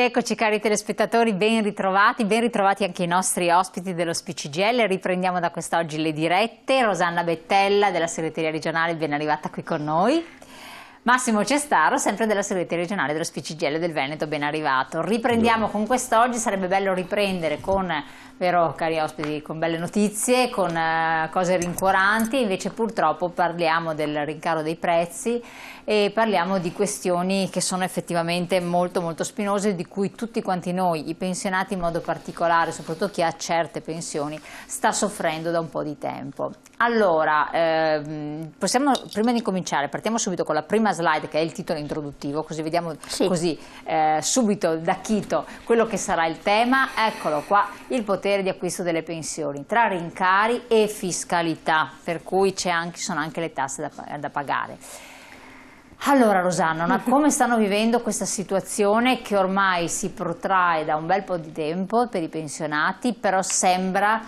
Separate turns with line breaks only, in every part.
Rieccoci cari telespettatori, ben ritrovati anche i nostri ospiti dello SPCGL. Riprendiamo da quest'oggi le dirette. Rosanna Bettella della segreteria regionale, ben arrivata qui con noi. Massimo Cestaro, sempre della segreteria regionale dello SPCGL del Veneto, ben arrivato. Riprendiamo con quest'oggi, sarebbe bello riprendere con, vero cari ospiti, con belle notizie, con cose rincuoranti, invece purtroppo parliamo del rincaro dei prezzi e parliamo di questioni che sono effettivamente molto spinose, di cui tutti quanti noi, i pensionati in modo particolare, soprattutto chi ha certe pensioni, sta soffrendo da un po' di tempo. Allora, possiamo, prima di cominciare, partiamo subito con la prima slide che è il titolo introduttivo, così vediamo subito da Chito quello che sarà il tema. Eccolo qua, il potere di acquisto delle pensioni tra rincari e fiscalità, per cui ci sono anche le tasse da pagare. Allora Rosanna, come stanno vivendo questa situazione che ormai si protrae da un bel po' di tempo per i pensionati, però sembra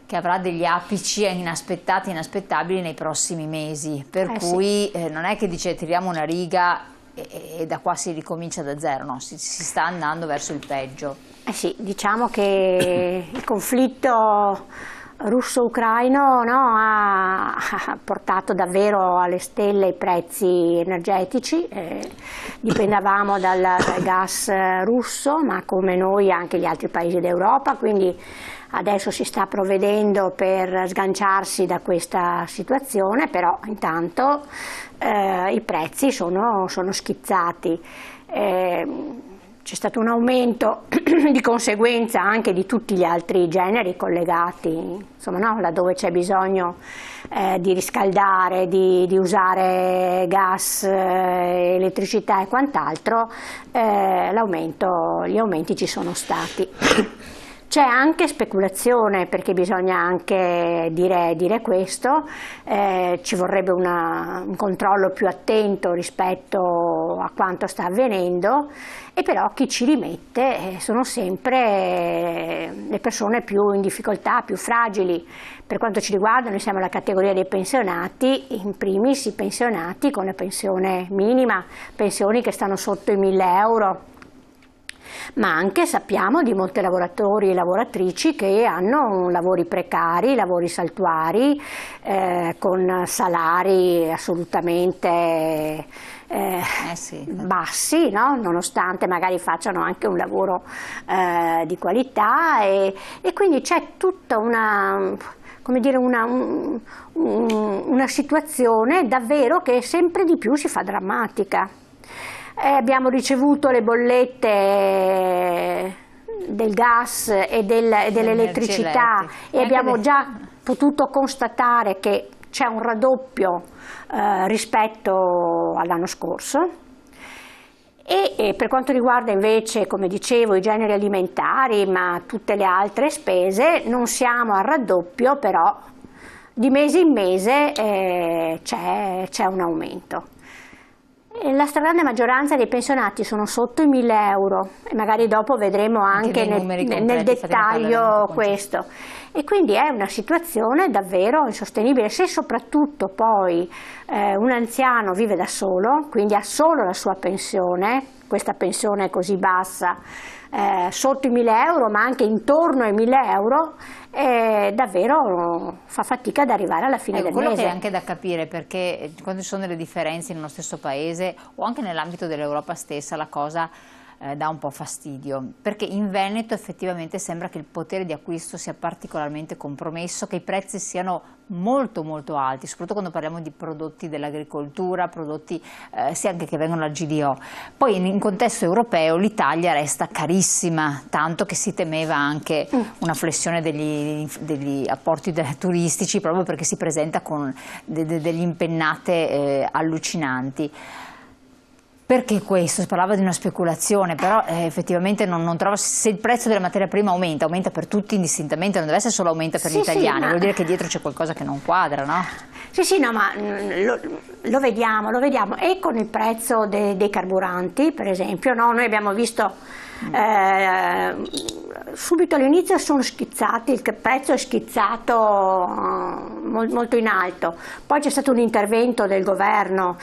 che avrà degli apici inaspettabili nei prossimi mesi, per cui non è che dice tiriamo una riga e da qua si ricomincia da zero, no, si sta andando verso il peggio.
Sì, diciamo che il conflitto russo-ucraino, no, ha portato davvero alle stelle i prezzi energetici, dipendavamo dal gas russo, ma come noi anche gli altri paesi d'Europa, quindi adesso si sta provvedendo per sganciarsi da questa situazione, però intanto i prezzi sono schizzati. C'è stato un aumento di conseguenza anche di tutti gli altri generi collegati, insomma, no? Laddove c'è bisogno di riscaldare, di usare gas, elettricità e quant'altro, gli aumenti ci sono stati. C'è anche speculazione, perché bisogna anche dire questo, ci vorrebbe un controllo più attento rispetto a quanto sta avvenendo, e però chi ci rimette sono sempre le persone più in difficoltà, più fragili. Per quanto ci riguarda noi siamo la categoria dei pensionati, in primis i pensionati con la pensione minima, pensioni che stanno sotto i 1.000 euro. Ma anche sappiamo di molti lavoratori e lavoratrici che hanno lavori precari, lavori saltuari, con salari assolutamente bassi, no? Nonostante magari facciano anche un lavoro di qualità, e quindi c'è tutta una situazione davvero che sempre di più si fa drammatica. Abbiamo ricevuto le bollette del gas e dell'elettricità e abbiamo già potuto constatare che c'è un raddoppio rispetto all'anno scorso. E per quanto riguarda invece, come dicevo, i generi alimentari, ma tutte le altre spese, non siamo al raddoppio, però di mese in mese c'è un aumento. La stragrande maggioranza dei pensionati sono sotto i 1.000 euro e magari dopo vedremo anche nel dettaglio questo. E quindi è una situazione davvero insostenibile. Se soprattutto poi un anziano vive da solo, quindi ha solo la sua pensione, questa pensione così bassa, sotto i 1.000 euro, ma anche intorno ai 1.000 euro, davvero fa fatica ad arrivare alla fine del mese.
Quello che è anche da capire, perché quando ci sono delle differenze in uno stesso paese o anche nell'ambito dell'Europa stessa, la cosa dà un po' fastidio, perché in Veneto effettivamente sembra che il potere di acquisto sia particolarmente compromesso, che i prezzi siano molto alti, soprattutto quando parliamo di prodotti dell'agricoltura, prodotti sia anche che vengono dal GDO. Poi in contesto europeo l'Italia resta carissima, tanto che si temeva anche una flessione degli apporti turistici, proprio perché si presenta con delle impennate allucinanti. Perché questo? Si parlava di una speculazione, però effettivamente non trovo, se il prezzo della materia prima aumenta per tutti indistintamente, non deve essere solo aumenta per gli italiani, vuol dire che dietro c'è qualcosa che non quadra, no?
Sì, no, ma lo vediamo, e con il prezzo dei carburanti, per esempio, no? Noi abbiamo visto subito all'inizio sono schizzati, il prezzo è schizzato molto in alto, poi c'è stato un intervento del governo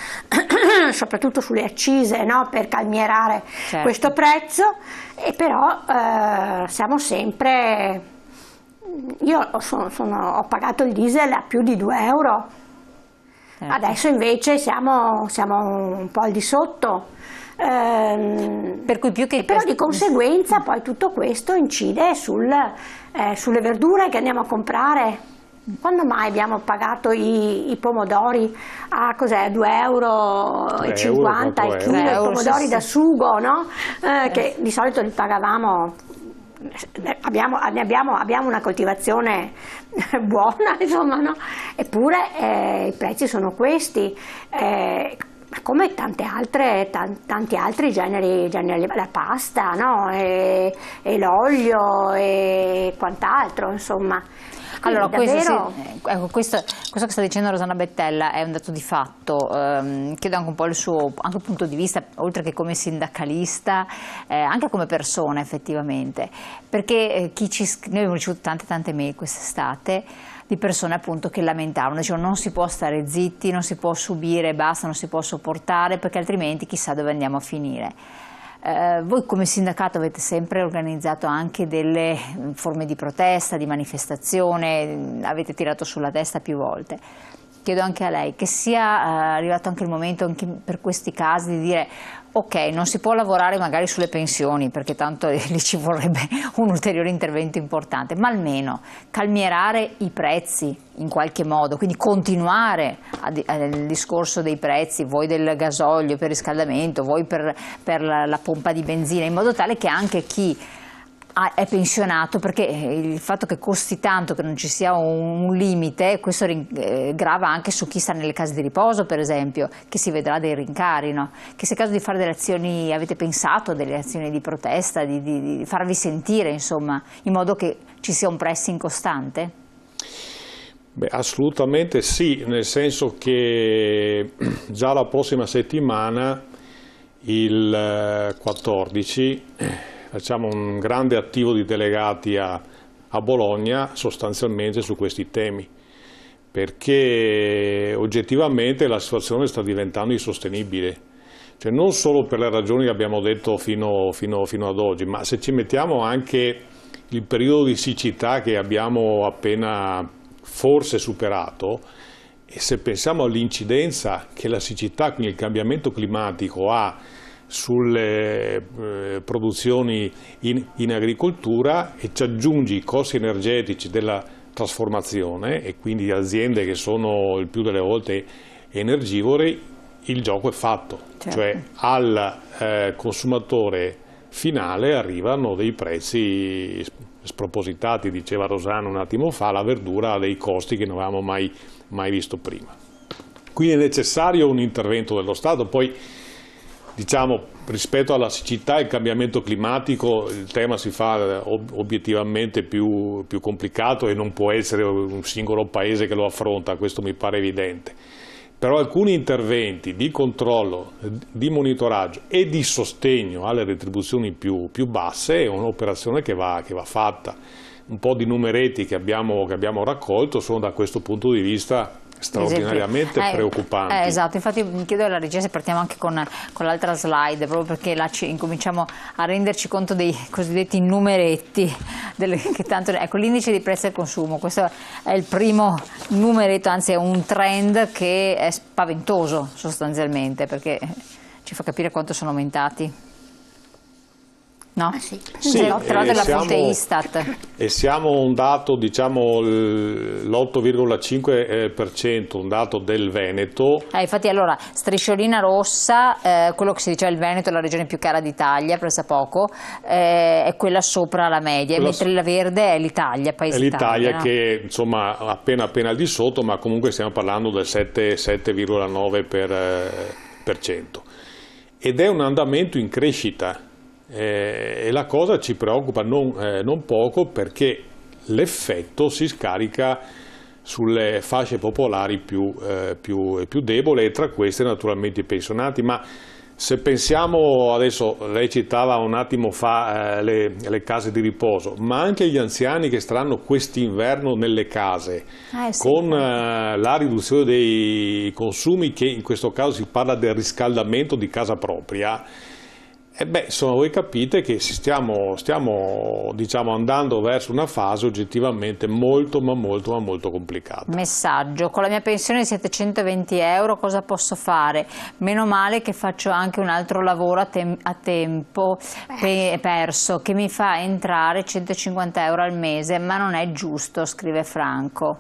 soprattutto sulle accise, no? Per calmierare questo prezzo, e però siamo sempre, io ho pagato il diesel a più di 2 euro, adesso invece siamo un po' al di sotto.
Per cui più che
però di conseguenza poi tutto questo incide sulle verdure che andiamo a comprare. Quando mai abbiamo pagato i pomodori a 2,50 euro il chilo, i pomodori da sugo, no? Che di solito li pagavamo, abbiamo una coltivazione buona, insomma, no? Eppure i prezzi sono questi. Come tanti altri generi, la pasta, no? E l'olio e quant'altro, insomma.
Allora,
davvero...
questo che sta dicendo Rosanna Bettella è un dato di fatto. Chiedo anche un po' il suo anche punto di vista, oltre che come sindacalista, anche come persona effettivamente, perché noi abbiamo ricevuto tante mail quest'estate di persone appunto che lamentavano, dicevano non si può stare zitti, non si può subire, basta, non si può sopportare, perché altrimenti chissà dove andiamo a finire. Voi come sindacato avete sempre organizzato anche delle forme di protesta, di manifestazione, avete tirato sulla testa più volte. Chiedo anche a lei che sia arrivato anche il momento anche per questi casi di dire ok, non si può lavorare magari sulle pensioni perché tanto lì ci vorrebbe un ulteriore intervento importante, ma almeno calmierare i prezzi in qualche modo, quindi continuare il discorso dei prezzi, voi del gasolio per riscaldamento, voi per la pompa di benzina, in modo tale che anche chi è pensionato, perché il fatto che costi tanto, che non ci sia un limite, questo grava anche su chi sta nelle case di riposo, per esempio, che si vedrà dei rincari, no? Che sia caso di fare delle azioni, avete pensato delle azioni di protesta, di farvi sentire, insomma, in modo che ci sia un pressing costante?
Beh, assolutamente sì, nel senso che già la prossima settimana, il 14, facciamo un grande attivo di delegati a Bologna sostanzialmente su questi temi, perché oggettivamente la situazione sta diventando insostenibile, cioè non solo per le ragioni che abbiamo detto fino ad oggi, ma se ci mettiamo anche il periodo di siccità che abbiamo appena forse superato, e se pensiamo all'incidenza che la siccità, quindi il cambiamento climatico, ha sulle produzioni in agricoltura, e ci aggiungi i costi energetici della trasformazione e quindi aziende che sono il più delle volte energivore, il gioco è fatto, cioè al consumatore finale arrivano dei prezzi spropositati, diceva Rosanna un attimo fa, la verdura ha dei costi che non avevamo mai visto prima. Quindi è necessario un intervento dello Stato. Poi diciamo, rispetto alla siccità e il cambiamento climatico il tema si fa obiettivamente più complicato e non può essere un singolo paese che lo affronta, questo mi pare evidente. Però alcuni interventi di controllo, di monitoraggio e di sostegno alle retribuzioni più basse è un'operazione che va fatta. Un po' di numeretti che abbiamo raccolto sono da questo punto di vista straordinariamente preoccupanti.
Esatto, infatti mi chiedo alla regia se partiamo anche con l'altra slide, proprio perché là incominciamo a renderci conto dei cosiddetti numeretti, che tanto, ecco, l'indice di prezzo al consumo, questo è il primo numeretto, anzi è un trend che è spaventoso sostanzialmente, perché ci fa capire quanto sono aumentati. No?
Sì.
Sì, tra l'altro la fonte Istat.
E siamo un dato, diciamo, l'8,5%, un dato del Veneto.
Infatti allora, strisciolina rossa, quello che si diceva il Veneto è la regione più cara d'Italia, pressapoco, è quella sopra la media, mentre la verde è l'Italia, paese
Italia,
no?
Che insomma appena al di sotto, ma comunque stiamo parlando del 7,9%. Ed è un andamento in crescita. E la cosa ci preoccupa non poco, perché l'effetto si scarica sulle fasce popolari più deboli, e tra queste naturalmente i pensionati, ma Se pensiamo, adesso lei citava un attimo fa le case di riposo, ma anche gli anziani che staranno quest'inverno nelle case,
sì,
con la riduzione dei consumi, che in questo caso si parla del riscaldamento di casa propria, insomma, voi capite che stiamo diciamo, andando verso una fase oggettivamente molto complicata.
Messaggio: con la mia pensione di 720 euro cosa posso fare? Meno male che faccio anche un altro lavoro a tempo perso che mi fa entrare 150 euro al mese, ma non è giusto, scrive Franco.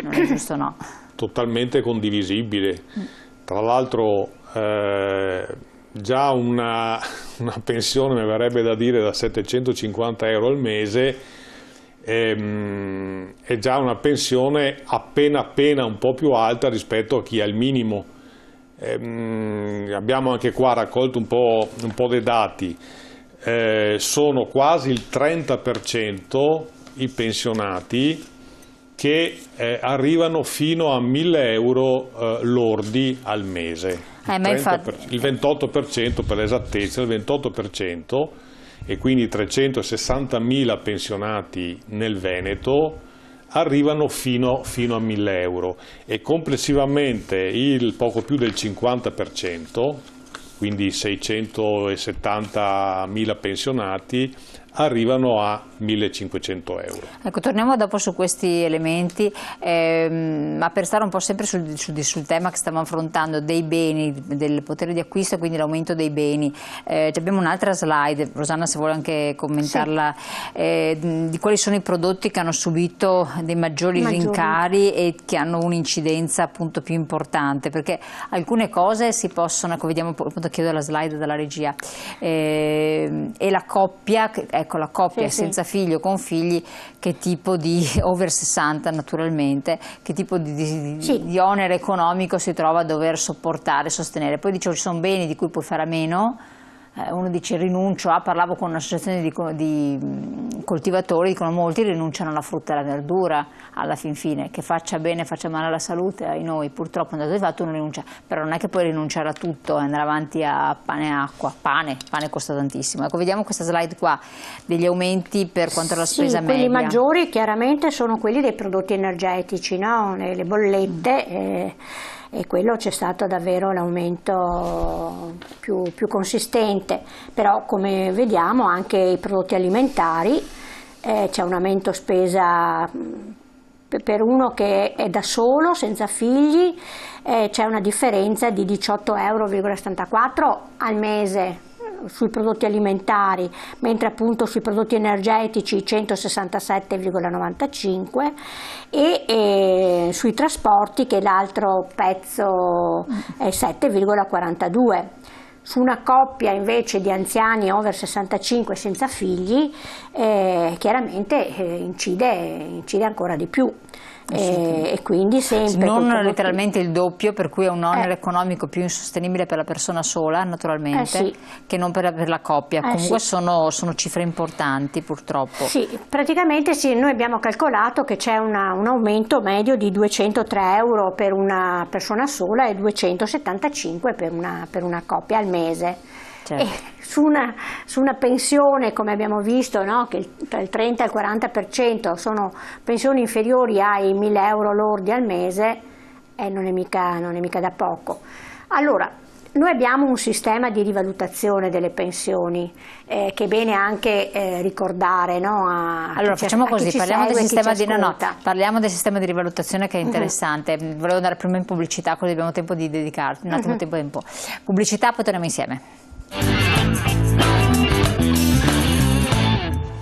Non è giusto, no.
Totalmente condivisibile. Tra l'altro già una pensione, mi verrebbe da dire, da 750 euro al mese è già una pensione appena un po' più alta rispetto a chi ha il minimo. Abbiamo anche qua raccolto un po' dei dati. Sono quasi il 30% i pensionati che arrivano fino a 1.000 euro lordi al mese. Il 28% per l'esattezza, il 28%, e quindi 360.000 pensionati nel Veneto arrivano fino a 1.000 euro, e complessivamente il poco più del 50%, quindi 670.000 pensionati, arrivano a 1.500 euro.
Ecco, torniamo dopo su questi elementi, ma per stare un po' sempre sul tema che stiamo affrontando dei beni, del potere di acquisto e quindi l'aumento dei beni. Abbiamo un'altra slide, Rosanna, se vuole anche commentarla, sì. Di quali sono i prodotti che hanno subito dei maggiori rincari e che hanno un'incidenza appunto più importante, perché alcune cose si possono, ecco, vediamo appunto, chiedo la slide dalla regia, e la coppia, ecco, la coppia
sì,
senza figli o con figli, che tipo di over 60 naturalmente, che tipo di onere economico si trova a dover sopportare, sostenere. Poi dicevo, ci sono beni di cui puoi fare a meno. Uno dice rinuncio parlavo con un'associazione di coltivatori, dicono molti rinunciano alla frutta e alla verdura alla fin fine, che faccia bene, faccia male alla salute, ai noi purtroppo è andato di fatto, uno rinuncia, però non è che puoi rinunciare a tutto e andare avanti a pane e acqua. Pane costa tantissimo. Ecco, vediamo questa slide qua degli aumenti per quanto riguarda la spesa media.
Quelli maggiori chiaramente sono quelli dei prodotti energetici, no? Le bollette, e quello c'è stato davvero l'aumento più consistente, però come vediamo anche i prodotti alimentari, c'è un aumento spesa per uno che è da solo, senza figli, c'è una differenza di 18,74 euro al mese sui prodotti alimentari, mentre appunto sui prodotti energetici 167,95 e sui trasporti, che l'altro pezzo è 7,42. Su una coppia invece di anziani over 65 senza figli chiaramente incide ancora di più. E quindi sempre
non letteralmente il doppio, per cui è un onere economico più insostenibile per la persona sola naturalmente, che non per la coppia. Comunque sono cifre importanti purtroppo. Sì,
praticamente sì, noi abbiamo calcolato che c'è un aumento medio di 203 euro per una persona sola e 275 per una coppia al mese. Certo. E su una pensione, come abbiamo visto, no, che tra il 30 e il 40% sono pensioni inferiori ai 1.000 euro lordi al mese, non è mica da poco. Allora, noi abbiamo un sistema di rivalutazione delle pensioni che è bene anche ricordare, no,
allora facciamo così, parliamo del sistema parliamo del sistema di rivalutazione, che è interessante. Volevo andare prima in pubblicità, così abbiamo tempo di dedicarci un attimo tempo. Pubblicità, poi torniamo insieme.